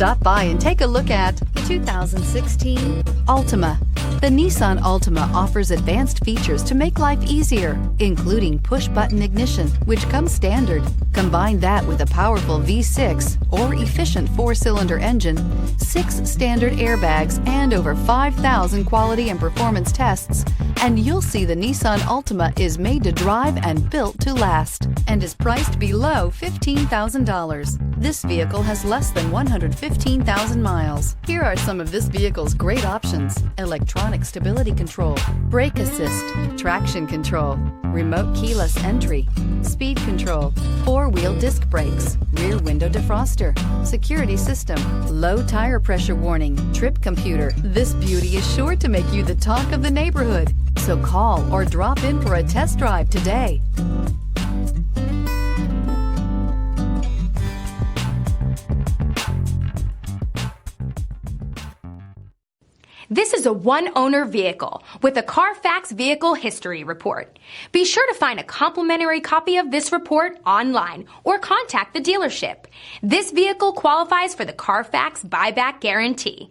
Stop by and take a look at 2016 Altima. The Nissan Altima offers advanced features to make life easier, including push-button ignition, which comes standard. Combine that with a powerful V6 or efficient 4-cylinder engine, 6 standard airbags, and over 5,000 quality and performance tests, and you'll see the Nissan Altima is made to drive and built to last, and is priced below $15,000. This vehicle has less than 115,000 miles. Here are some of this vehicle's great options: electronic stability control, brake assist, traction control, remote keyless entry, speed control, 4-wheel disc brakes, rear window defroster, security system, low tire pressure warning, trip computer. This beauty is sure to make you the talk of the neighborhood. So call or drop in for a test drive today. This is a one-owner vehicle with a Carfax Vehicle History Report. Be sure to find a complimentary copy of this report online or contact the dealership. This vehicle qualifies for the Carfax Buyback Guarantee.